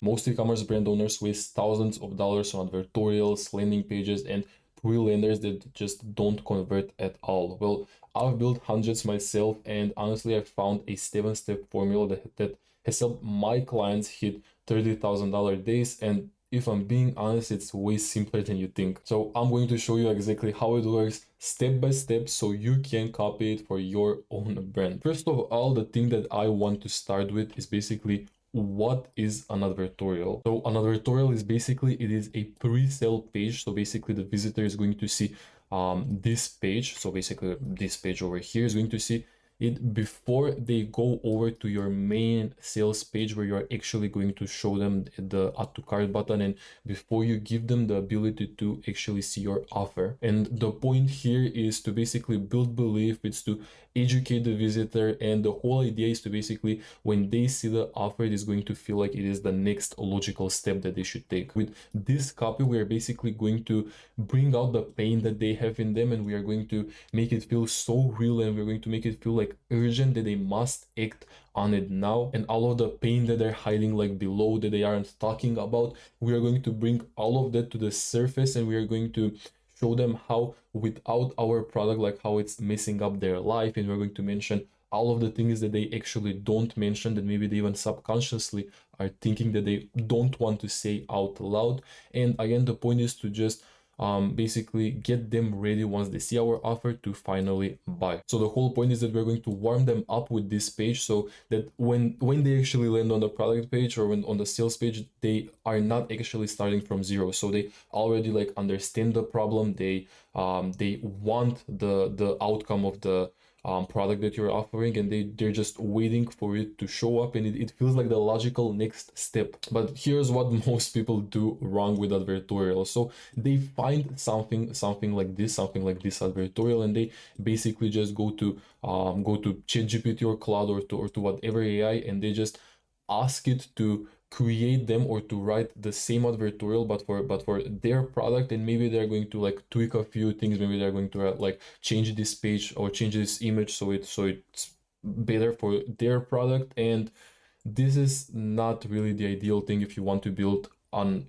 Most e-commerce brand owners waste thousands of dollars on advertorials, landing pages, and pre-landers that just don't convert at all. Well, I've built hundreds myself, and honestly, I found a 7-step formula that has helped my clients hit $30,000 days. And if I'm being honest, it's way simpler than you think. So I'm going to show you exactly how it works step by step so you can copy it for your own brand. First of all, the thing that I want to start with is basically what is an advertorial. So an advertorial is basically, it is a pre-sale page. So basically the visitor is going to see this page. So basically this page over here is going to see it before they go over to your main sales page where you're actually going to show them the add to cart button, and before you give them the ability to actually see your offer. And the point here is to basically build belief, it's to educate the visitor, and the whole idea is to basically, when they see the offer, it is going to feel like it is the next logical step that they should take. With this copy, we are basically going to bring out the pain that they have in them, and we are going to make it feel so real, and we're going to make it feel like urgent that they must act on it now. And all of the pain that they're hiding like below that they aren't talking about, we are going to bring all of that to the surface, and we are going to show them how without our product, like how it's messing up their life. And we're going to mention all of the things that they actually don't mention, that maybe they even subconsciously are thinking that they don't want to say out loud. And again, the point is to just basically get them ready once they see our offer to finally buy. So the whole point is that we're going to warm them up with this page so that when they actually land on the product page or when on the sales page, they are not actually starting from zero. So they already like understand the problem. They want the outcome of the product that you're offering, and they're just waiting for it to show up, and it feels like the logical next step. But here's what most people do wrong with advertorial. So they find something like this advertorial, and they basically just go to ChatGPT or Cloud or to whatever AI, and they just ask it to create them or to write the same advertorial but for their product. And maybe they're going to like tweak a few things. Maybe they're going to like change this page or change this image so it's better for their product. And this is not really the ideal thing if you want to build an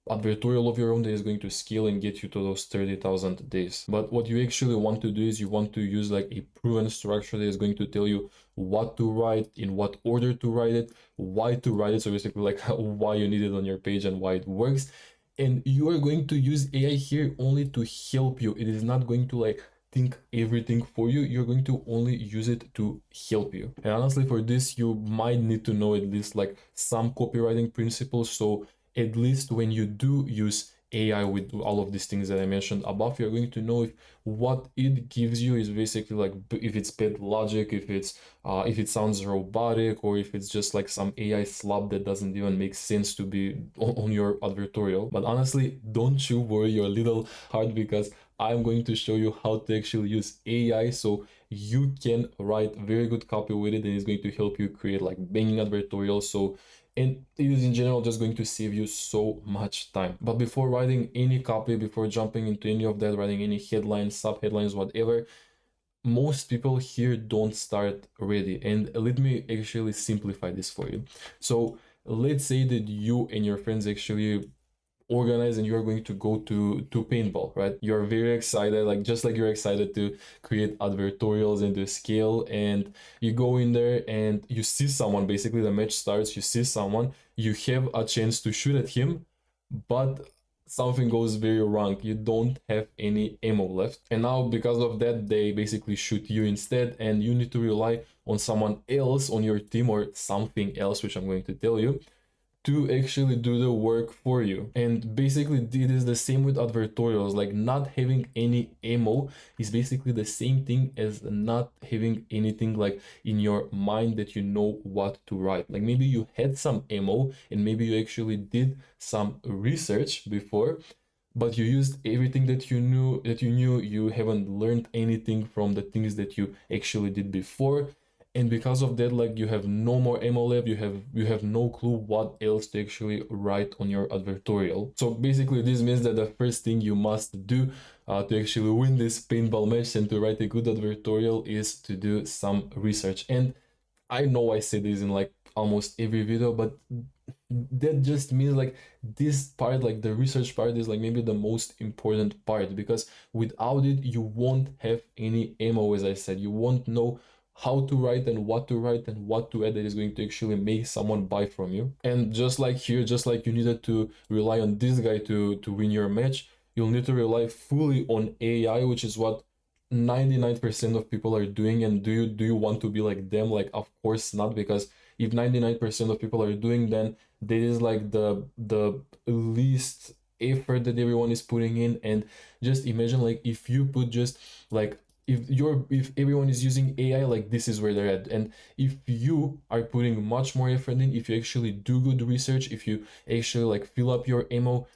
advertorial of your own that is going to scale and get you to those 30,000 days. But what you actually want to do is you want to use like a proven structure that is going to tell you what to write, in what order to write it, why to write it. So basically like why you need it on your page and why it works. And you are going to use AI here only to help you. It is not going to like think everything for you. You're going to only use it to help you. And honestly, for this, you might need to know at least like some copywriting principles. So at least when you do use AI with all of these things that I mentioned above, you're going to know if what it gives you is basically like if it's bad logic, if it sounds robotic, or if it's just like some AI slop that doesn't even make sense to be on your advertorial. But honestly, don't you worry your little heart, because I'm going to show you how to actually use AI so you can write very good copy with it, and it's going to help you create like banging advertorials. So, and it is in general just going to save you so much time. But before writing any copy, before jumping into any of that, writing any headlines, sub headlines, whatever, most people here don't start ready. And let me actually simplify this for you. So let's say that you and your friends actually organized and you're going to go to paintball, right? You're very excited, like just like you're excited to create advertorials and to scale, and you go in there and you see someone. Basically the match starts, you see someone, you have a chance to shoot at him, but something goes very wrong. You don't have any ammo left, and now because of that they basically shoot you instead, and you need to rely on someone else on your team or something else, which I'm going to tell you, to actually do the work for you. And basically it is the same with advertorials. Like not having any ammo is basically the same thing as not having anything like in your mind that you know what to write. Like maybe you had some ammo and maybe you actually did some research before, but you used everything that you knew. You haven't learned anything from the things that you actually did before, and because of that, like you have no more ammo left. You have no clue what else to actually write on your advertorial. So basically this means that the first thing you must do to actually win this paintball match and to write a good advertorial is to do some research. And I know I say this in like almost every video, but that just means like this part, like the research part, is like maybe the most important part, because without it you won't have any ammo. As I said, you won't know how to write and what to write and what to add that is going to actually make someone buy from you. And just like here, just like you needed to rely on this guy to win your match, you'll need to rely fully on AI, which is what 99% of people are doing. And do you want to be like them? Like, of course not, because if 99% of people are doing, then that is like the least effort that everyone is putting in. And just imagine, like, if you put just like, if everyone is using AI, like this is where they're at. And if you are putting much more effort in, if you actually do good research, if you actually like fill up your ammo,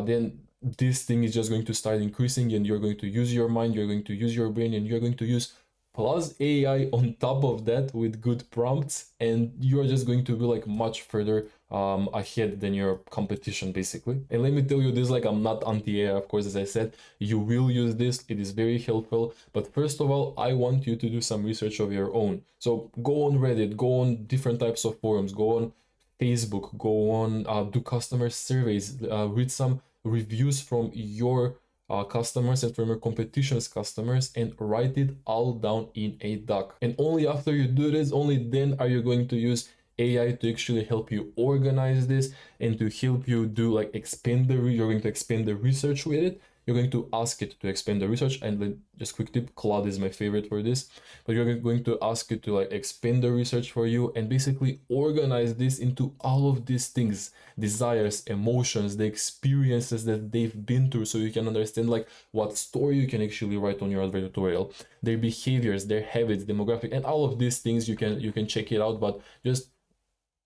then this thing is just going to start increasing, and you're going to use your mind, you're going to use your brain, and you're going to use plus AI on top of that with good prompts, and you are just going to be like much further ahead than your competition, basically. And let me tell you this, like, I'm not anti-AI, of course. As I said, you will use this, it is very helpful, but first of all, I want you to do some research of your own. So go on Reddit, go on different types of forums, go on Facebook, go on, do customer surveys, read some reviews from your customers and from your competition's customers, and write it all down in a doc. And only after you do this, only then are you going to use AI to actually help you organize this and to help you do like expand the you're going to expand the research with it. You're going to ask it to expand the research. And then just quick tip, Claude is my favorite for this, but you're going to ask it to like expand the research for you and basically organize this into all of these things, desires, emotions, the experiences that they've been through, so you can understand like what story you can actually write on your advertorial, their behaviors, their habits, demographic, and all of these things. You can check it out, but just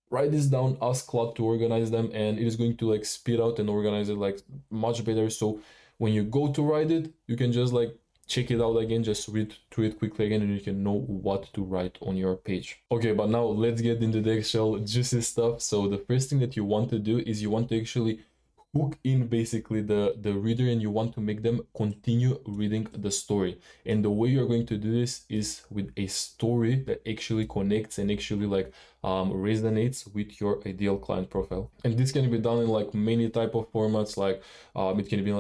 write this down, ask Claude to organize them, and it is going to like speed out and organize it like much better. So when you go to write it, you can just like check it out again, just read through it quickly again, and you can know what to write on your page. Okay, but now let's get into the actual juicy stuff. So the first thing that you want to do is you want to actually hook in basically the reader, and you want to make them continue reading the story. And the way you're going to do this is with a story that actually connects and actually like resonates with your ideal client profile. And this can be done in like many type of formats, like it can be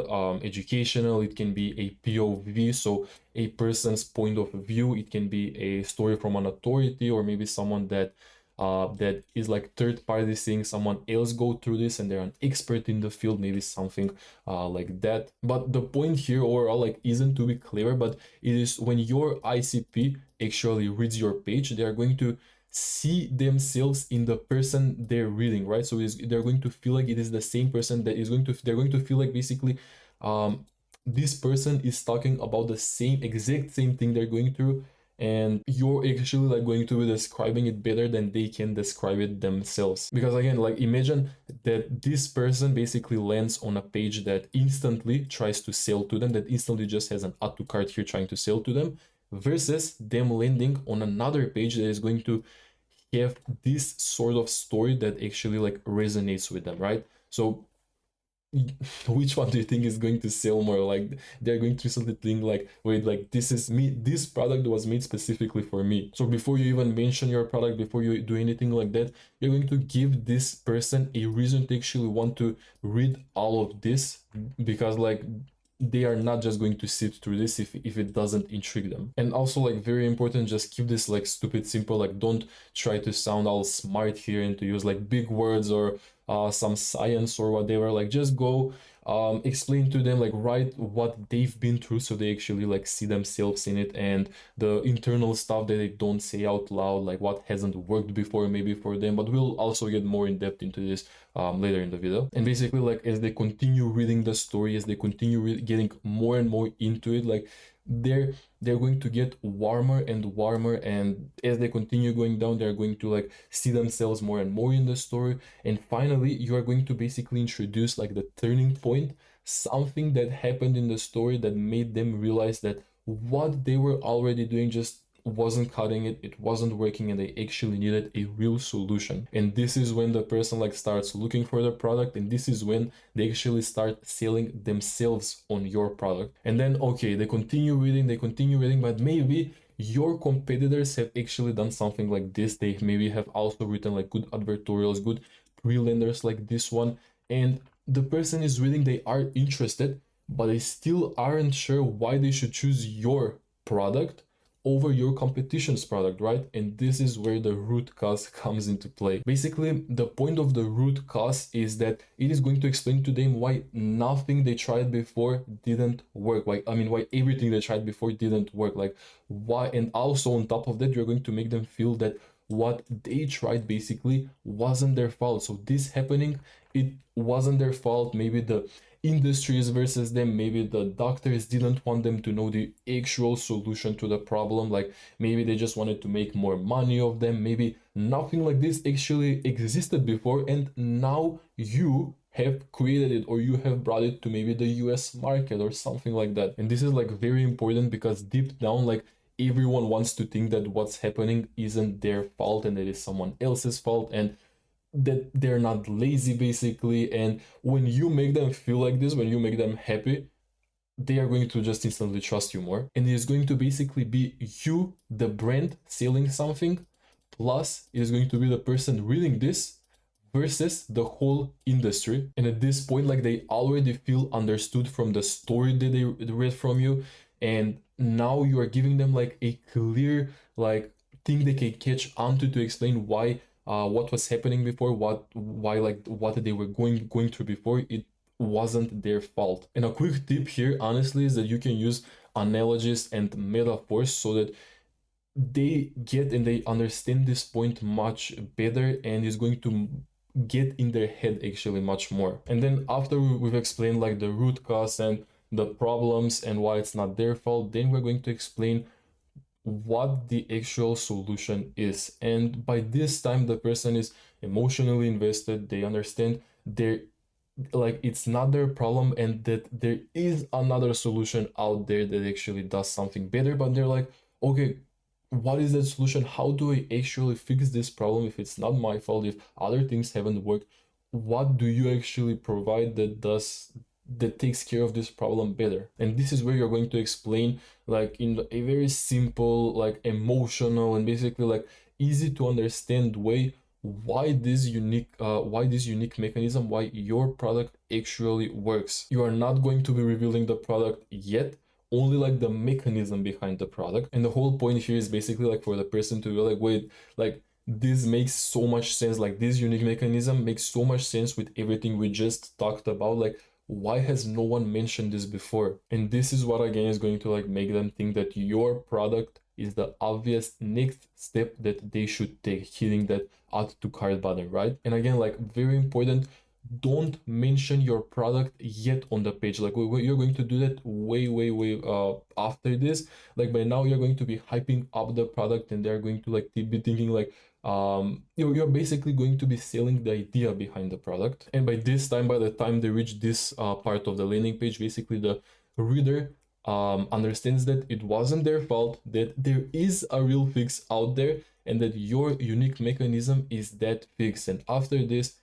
educational, it can be a POV, so a person's point of view, it can be a story from an authority, or maybe someone that is like third party seeing someone else go through this and they're an expert in the field, maybe something like that. But the point here overall like isn't to be clever, but it is when your ICP actually reads your page, they are going to see themselves in the person they're reading, right? So they're going to feel like it is the same person that is going to, they're going to feel like basically this person is talking about the same exact same thing they're going through, and you're actually like going to be describing it better than they can describe it themselves. Because again, like imagine that this person basically lands on a page that instantly tries to sell to them, that instantly just has an add to cart here trying to sell to them, versus them landing on another page that is going to have this sort of story that actually like resonates with them, right? So which one do you think is going to sell more? Like they're going to instantly think like, wait, like this is me, this product was made specifically for me. So before you even mention your product, before you do anything like that, you're going to give this person a reason to actually want to read all of this, because like they are not just going to sit through this if it doesn't intrigue them. And also like very important, just keep this like stupid simple, like don't try to sound all smart here and to use like big words or some science or whatever. Like just go explain to them, like write what they've been through, so they actually like see themselves in it, and the internal stuff that they don't say out loud, like what hasn't worked before maybe for them. But we'll also get more in depth into this later in the video. And basically like as they continue reading the story, as they continue getting more and more into it, like they're going to get warmer and warmer, and as they continue going down, they're going to like see themselves more and more in the story. And finally you are going to basically introduce like the turning point, something that happened in the story that made them realize that what they were already doing just wasn't cutting it, it wasn't working, and they actually needed a real solution. And this is when the person like starts looking for the product, and this is when they actually start selling themselves on your product. And then okay, they continue reading, but maybe your competitors have actually done something like this. They maybe have also written like good advertorials, good pre-lenders like this one, and the person is reading, they are interested, but they still aren't sure why they should choose your product over your competition's product, right? And this is where the root cause comes into play. Basically, the point of the root cause is that it is going to explain to them why nothing they tried before didn't work. Like, I mean, why everything they tried before didn't work. Like, why, and also on top of that, you're going to make them feel that what they tried basically wasn't their fault. So this happening, it wasn't their fault. Maybe the industries versus them, maybe the doctors didn't want them to know the actual solution to the problem, like maybe they just wanted to make more money of them, maybe nothing like this actually existed before, and now you have created it, or you have brought it to maybe the US market or something like that. And this is like very important, because deep down, like, everyone wants to think that what's happening isn't their fault and it is someone else's fault, and that they're not lazy basically. And when you make them feel like this, when you make them happy, they are going to just instantly trust you more, and it is going to basically be you, the brand, selling something, plus it is going to be the person reading this versus the whole industry. And at this point, like, they already feel understood from the story that they read from you, and now you are giving them like a clear, like, thing they can catch onto to explain why what was happening before, why, like, what they were going through before, it wasn't their fault. And a quick tip here, honestly, is that you can use analogies and metaphors so that they get and they understand this point much better, and is going to get in their head actually much more. And then after we've explained like the root cause and the problems and why it's not their fault, then we're going to explain what the actual solution is. And by this time, the person is emotionally invested, they understand they're, like, it's not their problem, and that there is another solution out there that actually does something better. But they're like, okay, what is that solution? How do I actually fix this problem if it's not my fault, if other things haven't worked? What do you actually provide that takes care of this problem better? And this is where you're going to explain, like, in a very simple, like, emotional, and basically like easy to understand way, why this unique mechanism, why your product actually works. You are not going to be revealing the product yet, only like the mechanism behind the product. And the whole point here is basically like for the person to be like, wait, like, this makes so much sense, like this unique mechanism makes so much sense with everything we just talked about, like, why has no one mentioned this before? And this is what again is going to like make them think that your product is the obvious next step that they should take, hitting that add to cart button, right? And again, like, very important, don't mention your product yet on the page. Like, you're going to do that way after this. Like, by now you're going to be hyping up the product, and they're going to like be thinking like, you're basically going to be selling the idea behind the product. And by this time, by the time they reach this part of the landing page, basically the reader understands that it wasn't their fault, that there is a real fix out there, and that your unique mechanism is that fix. And after this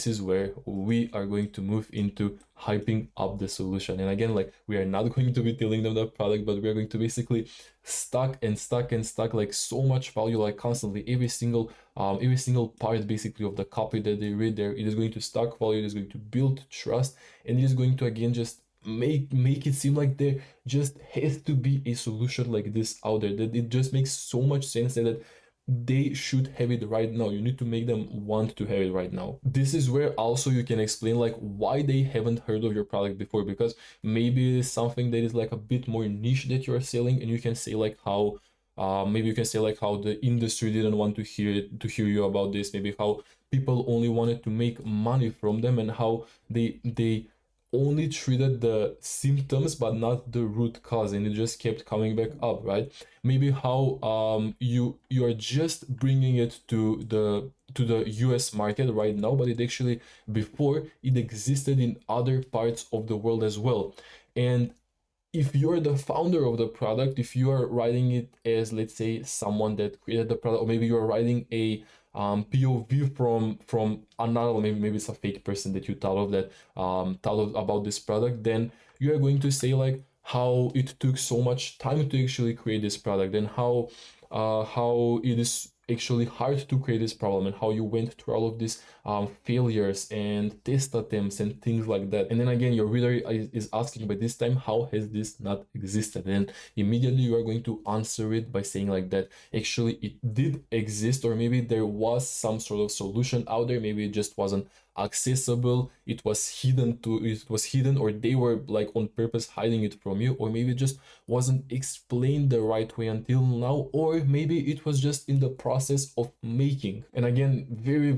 is where we are going to move into hyping up the solution. And again, like, we are not going to be telling them the product, but we are going to basically stack like so much value, like constantly, every single part basically of the copy that they read there, it is going to stack value, it is going to build trust, and it is going to again just make it seem like there just has to be a solution like this out there, that it just makes so much sense, and that they should have it right now. You need to make them want to have it right now. This is where also you can explain like why they haven't heard of your product before, because maybe it's something that is like a bit more niche that you're selling, and you can say like how maybe you can say like how the industry didn't want to hear you about this, maybe how people only wanted to make money from them, and how they only treated the symptoms but not the root cause, and it just kept coming back up, right? Maybe how you are just bringing it to the US market right now, but it actually before it existed in other parts of the world as well. And if you're the founder of the product, if you are writing it as, let's say, someone that created the product, or maybe you're writing a POV from another, maybe it's a fake person that you thought of that thought of about this product, then you are going to say like how it took so much time to actually create this product, and how it is actually hard to create this problem, and how you went through all of these failures and test attempts and things like that. And then again, your reader is asking by this time, how has this not existed? And immediately you are going to answer it by saying like that actually it did exist, or maybe there was some sort of solution out there, maybe it just wasn't accessible, it was hidden, or they were like on purpose hiding it from you, or maybe it just wasn't explained the right way until now, or maybe it was just in the process of making. And again, very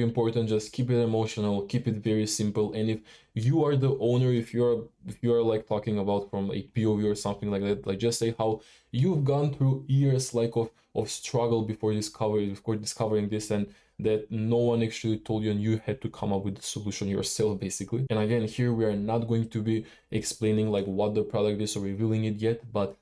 important, just keep it emotional, keep it very simple. And if you are the owner, if you are like talking about from a POV or something like that, like just say how you've gone through years like of struggle before discovering this, and that no one actually told you, and you had to come up with the solution yourself basically. And again, here we are not going to be explaining like what the product is or revealing it yet, but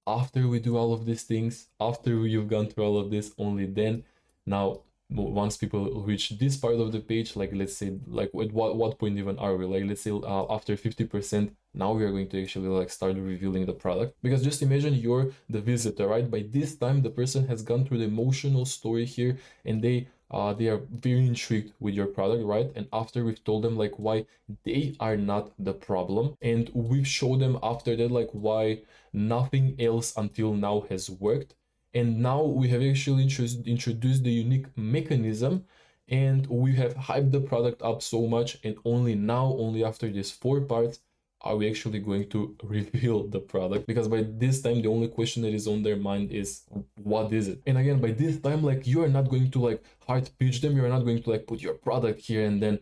after we do all of these things, after you've gone through all of this, only then, now once people reach this part of the page, like let's say like at what point even are we, like let's say after 50%, now we are going to actually like start revealing the product. Because just imagine you're the visitor, right? By this time the person has gone through the emotional story here, and they are very intrigued with your product, right? And after we've told them like why they are not the problem, and we've showed them after that like why nothing else until now has worked, and now we have actually introduced the unique mechanism, and we have hyped the product up so much, and only now, only after these 4 parts, are we actually going to reveal the product. Because by this time the only question that is on their mind is what is it. And again, by this time, like you are not going to like hard pitch them, you're not going to like put your product here and then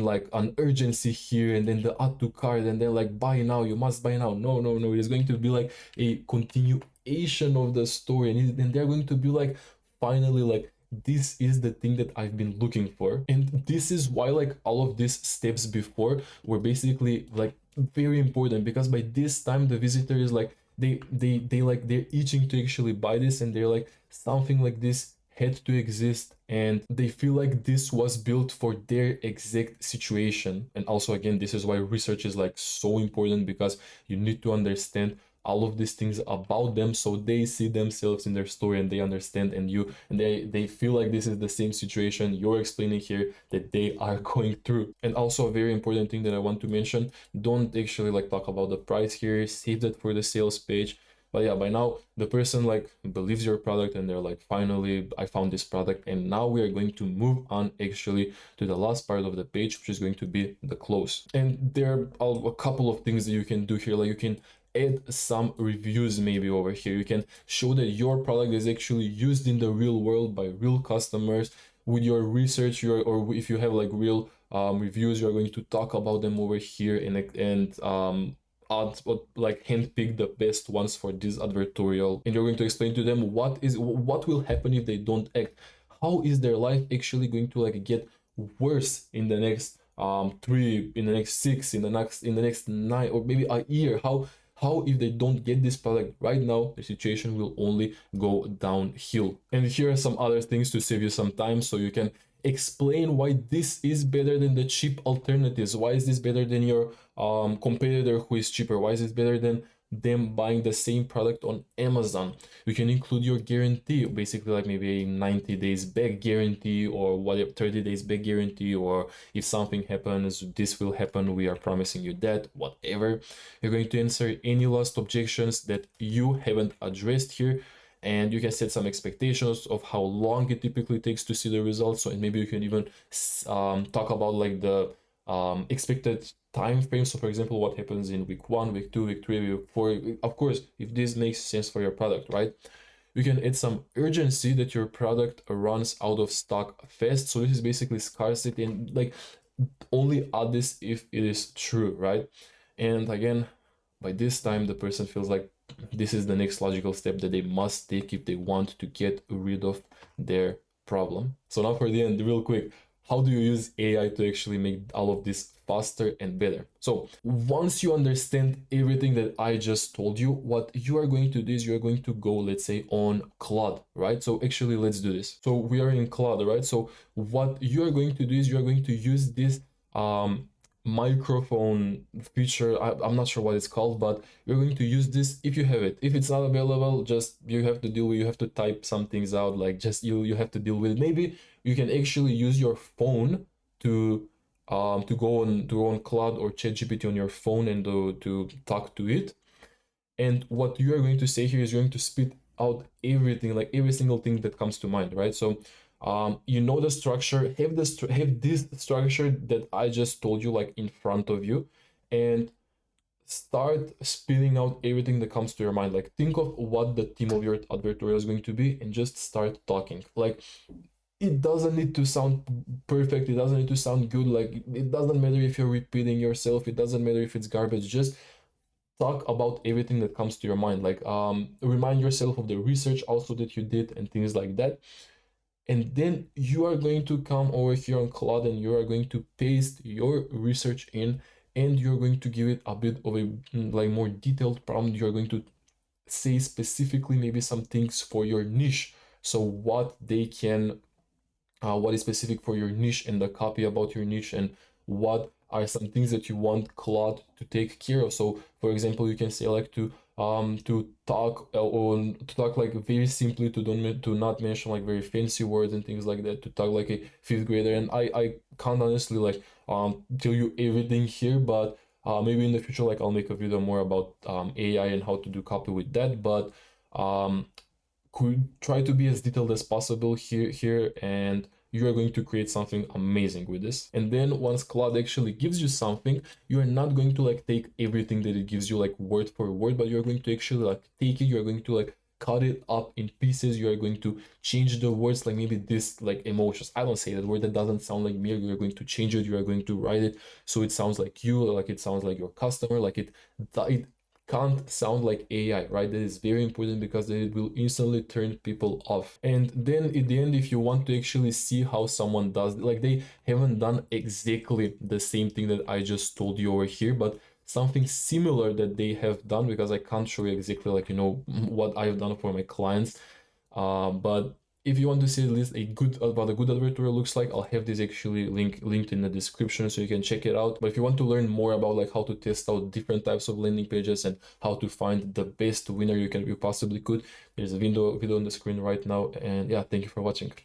like an urgency here, and then the add to cart, and then like buy now, you must buy now. No, it is going to be like a continuation of the story, and they're going to be like, finally, like this is the thing that I've been looking for. And this is why like all of these steps before were basically like very important, because by this time the visitor is like they like they're itching to actually buy this, and they're like, something like this had to exist, and they feel like this was built for their exact situation. And also again, this is why research is like so important, because you need to understand all of these things about them, so they see themselves in their story, and they understand, and they feel like this is the same situation you're explaining here that they are going through. And also a very important thing that I want to mention, don't actually like talk about the price here, save that for the sales page. But yeah, by now the person like believes your product, and they're like, finally I found this product. And now we are going to move on actually to the last part of the page, which is going to be the close. And there are a couple of things that you can do here. Like you can add some reviews maybe over here, you can show that your product is actually used in the real world by real customers. With your research, or if you have like real reviews, you're going to talk about them over here, and add, like handpick the best ones for this advertorial, and you're going to explain to them what will happen if they don't act. How is their life actually going to like get worse in the next 3, in the next 6, in the next 9, or maybe a year? How if they don't get this product right now, the situation will only go downhill. And here are some other things to save you some time, so you can explain why this is better than the cheap alternatives. Why is this better than your competitor who is cheaper? Why is it better than them buying the same product on Amazon? You can include your guarantee, basically like maybe a 90 days back guarantee, or whatever, 30 days back guarantee, or if something happens, this will happen, we are promising you that, whatever. You're going to answer any last objections that you haven't addressed here, and you can set some expectations of how long it typically takes to see the results. So, and maybe you can even talk about like the expected time frame. So for example, what happens in week 1, week 2, week 3, week 4, of course, if this makes sense for your product, right? You can add some urgency that your product runs out of stock fast. So this is basically scarcity, and like only add this if it is true, right? And again, by this time the person feels like this is the next logical step that they must take if they want to get rid of their problem. So now for the end, real quick, how do you use AI to actually make all of this faster and better? So once you understand everything that I just told you, what you are going to do is you're going to go, let's say, on Claude, right? So actually, let's do this. So we are in Claude, right? So what you are going to do is you're going to use this microphone feature. I'm not sure what it's called, but you're going to use this if you have it. If it's not available, just you have to deal with, you have to type some things out, like just you have to deal with it. Maybe you can actually use your phone to go on Cloud or ChatGPT on your phone and to talk to it. And what you are going to say here is going to spit out everything, like every single thing that comes to mind, right? So you know the structure, have this structure that I just told you like in front of you, and start spitting out everything that comes to your mind. Like think of what the theme of your advertorial is going to be and just start talking. Like it doesn't need to sound perfect, it doesn't need to sound good, like it doesn't matter if you're repeating yourself, it doesn't matter if it's garbage, just talk about everything that comes to your mind. Like remind yourself of the research also that you did and things like that. And then you are going to come over here on Cloud and you are going to paste your research in, and you're going to give it a bit of a like more detailed prompt. You're going to say specifically maybe some things for your niche, so what is specific for your niche and the copy about your niche, and what are some things that you want Claude to take care of. So for example, you can say like to talk like very simply, to not mention like very fancy words and things like that, to talk like a fifth grader. And I can't honestly like tell you everything here, but maybe in the future like I'll make a video more about AI and how to do copy with that. But could try to be as detailed as possible here, and you are going to create something amazing with this. And then once Claude actually gives you something, you are not going to like take everything that it gives you like word for word, but you're going to actually like take it, you're going to like cut it up in pieces, you are going to change the words, like maybe this like emotions, I don't say that word, that doesn't sound like me, you're going to change it, you are going to write it so it sounds like you, like it sounds like your customer, like it can't sound like AI, right? That is very important because it will instantly turn people off. And then at the end, if you want to actually see how someone does, like they haven't done exactly the same thing that I just told you over here, but something similar that they have done, because I can't show you exactly like, what I've done for my clients. But if you want to see at least what a good advertorial looks like, I'll have this actually linked in the description so you can check it out. But if you want to learn more about like how to test out different types of landing pages and how to find the best winner you possibly could, there's a video on the screen right now. And yeah, thank you for watching.